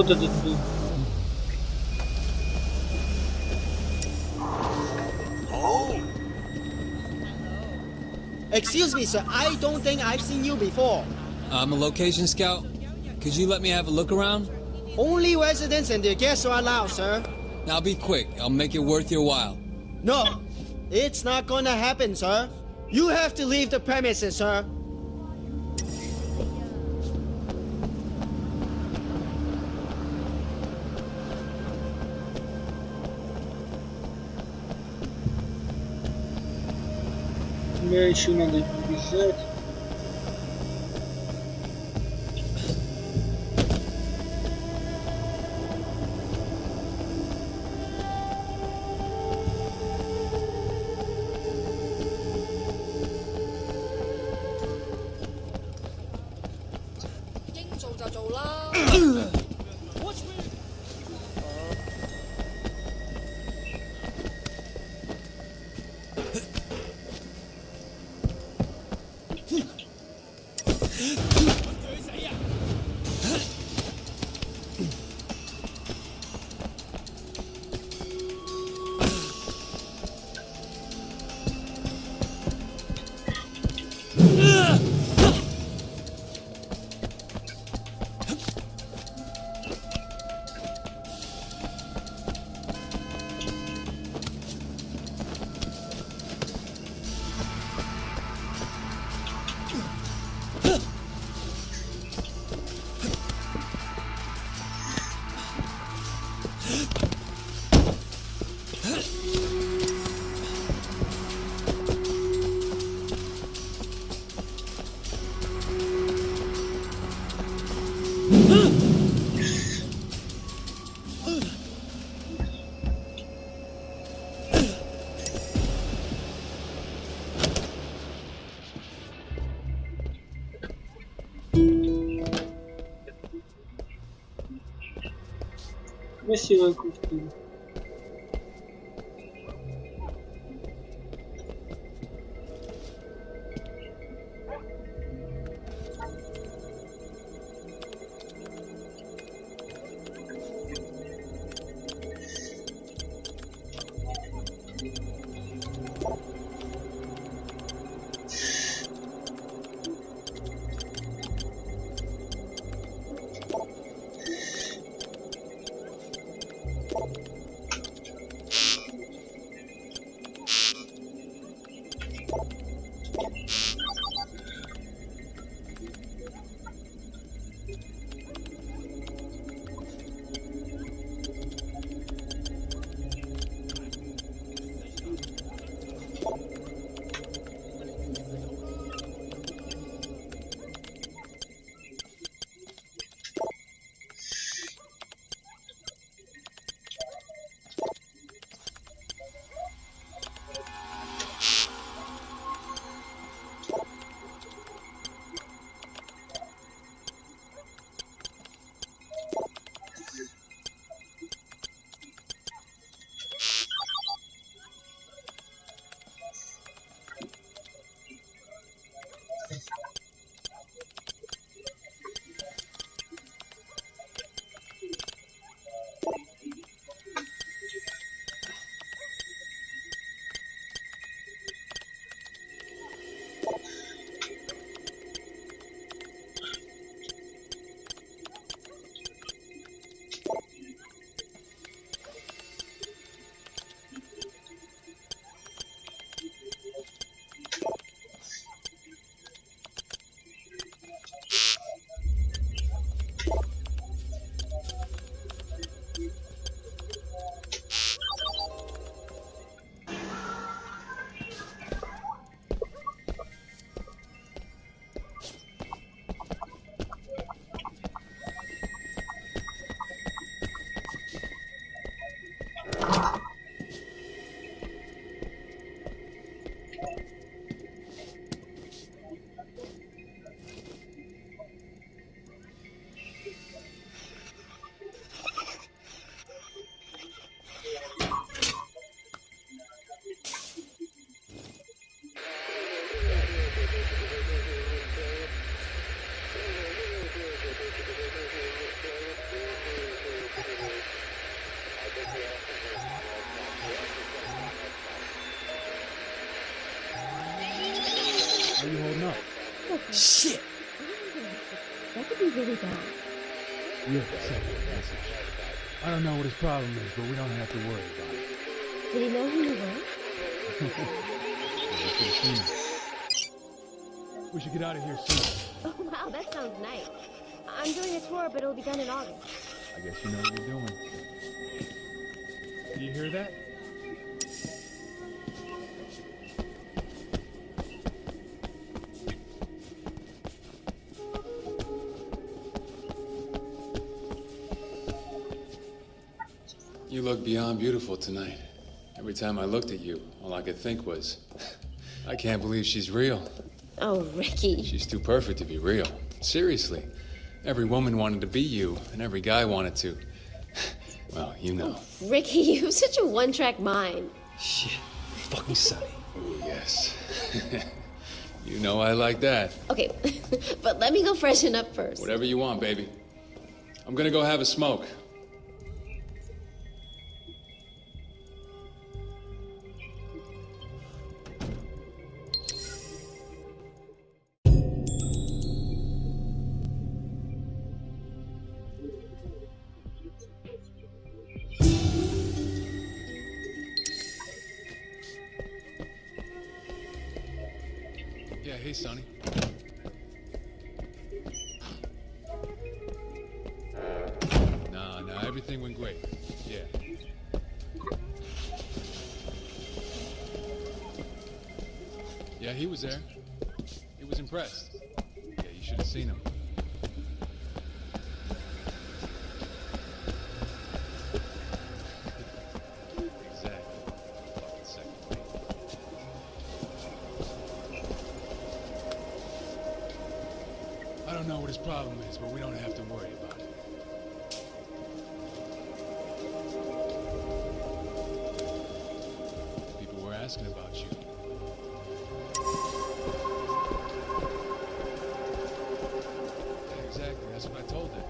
вот этот был. Excuse me, sir. I don't think I've seen you before. I'm a location scout. Could you let me have a look around? Only residents and their guests are allowed, sir. Now be quick. I'll make it worth your while. No, it's not gonna happen, sir. You have to leave the premises, sir. Мне еще надо бежать. Красивая культура. How you holding up? Shit! That could be really bad. We have to send him a message. I don't know what his problem is, but we don't have to worry about it. Did he know who you were? We should get out of here soon. Oh, wow, that sounds nice. I'm doing a tour, but it'll be done in August. I guess you know what you're doing. Do you hear that? You look beyond beautiful tonight. Every time I looked at you, all I could think was, I can't believe she's real. Oh, Ricky. She's too perfect to be real. Seriously. Every woman wanted to be you, and every guy wanted to. Well, you know. Oh, Ricky, you have such a one-track mind. Shit. Fucking Sonny. Oh, yes. You know I like that. Okay, but let me go freshen up first. Whatever you want, baby. I'm gonna go have a smoke. Yeah, hey, Sonny. No, everything went great. Yeah. Yeah, he was there. He was impressed. Yeah, you should have seen him. Exactly. Fucking second rate. I don't know what his problem is, but we don't have to worry about it. People were asking about you. Yeah, exactly. That's what I told them.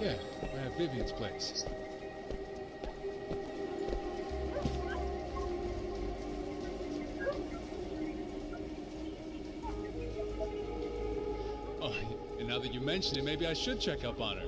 Yeah, we're at Vivian's place. Oh, and now that you mention it, maybe I should check up on her.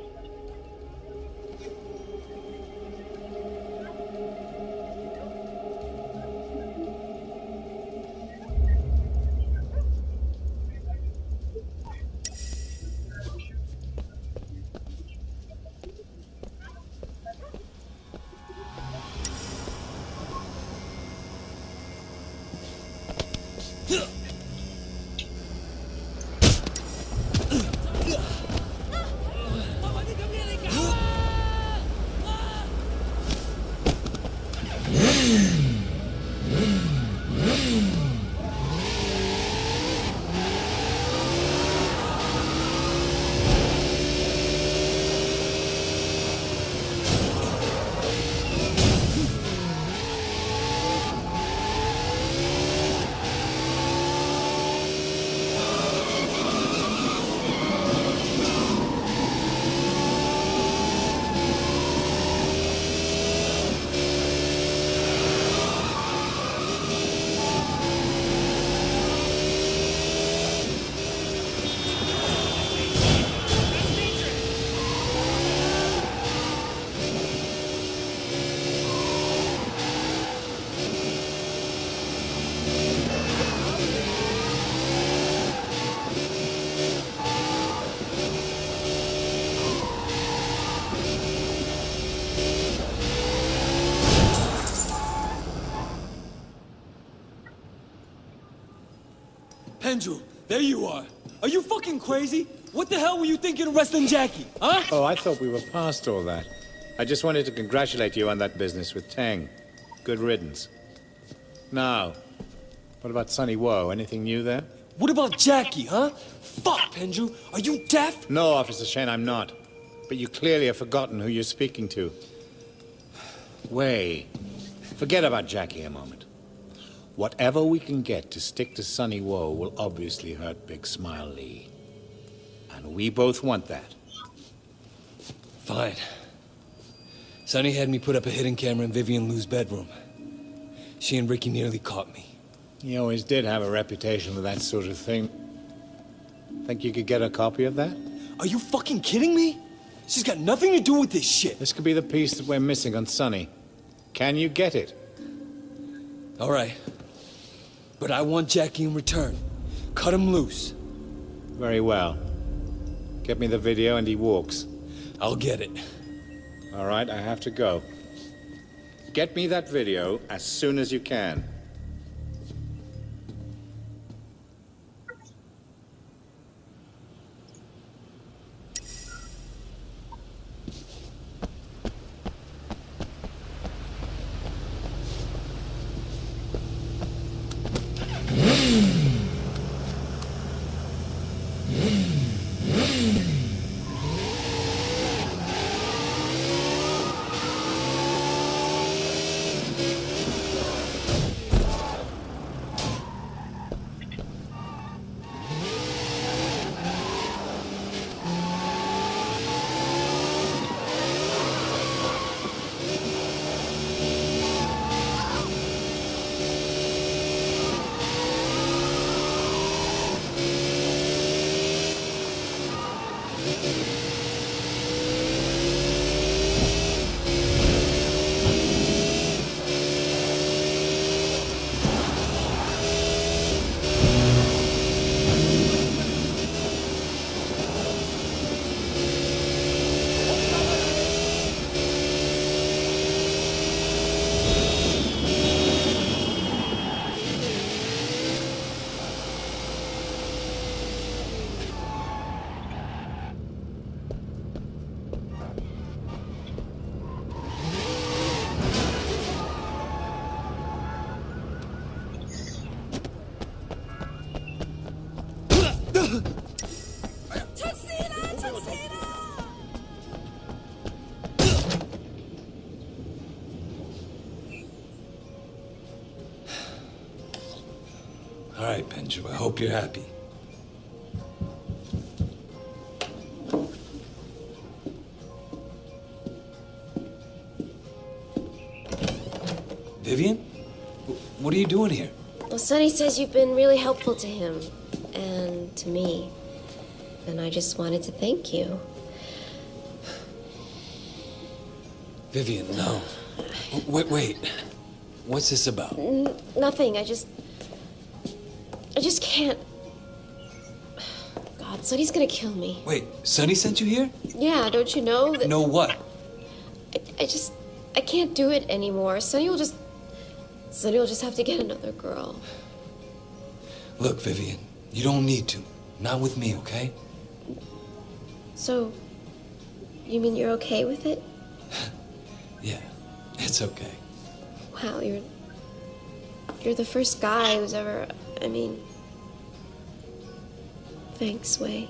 Andrew, there you are. Are you fucking crazy? What the hell were you thinking arresting Jackie, huh? Oh, I thought we were past all that. I just wanted to congratulate you on that business with Tang. Good riddance. Now, what about Sonny Woe? Anything new there? What about Jackie, huh? Fuck, Andrew. Are you deaf? No, Officer Shane, I'm not. But you clearly have forgotten who you're speaking to. Wait. Forget about Jackie a moment. Whatever we can get to stick to Sonny Woe will obviously hurt Big Smile Lee. And we both want that. Fine. Sonny had me put up a hidden camera in Vivian Lou's bedroom. She and Ricky nearly caught me. He always did have a reputation for that sort of thing. Think you could get a copy of that? Are you fucking kidding me? She's got nothing to do with this shit. This could be the piece that we're missing on Sonny. Can you get it? All right. But I want Jackie in return. Cut him loose. Very well. Get me the video and he walks. I'll get it. All right, I have to go. Get me that video as soon as you can. All right, Benju, I hope you're happy. Vivian? What are you doing here? Well, Sonny says you've been really helpful to him and to me. And I just wanted to thank you. Vivian, no. Wait. What's this about? Nothing. I just can't. God, Sonny's gonna kill me. Wait, Sonny sent you here? Yeah, don't you know? That Know what? I can't do it anymore. Sonny will just have to get another girl. Look, Vivian, you don't need to. Not with me, okay? So, you mean you're okay with it? Yeah, it's okay. Wow, you're the first guy who's ever, thanks, Wei.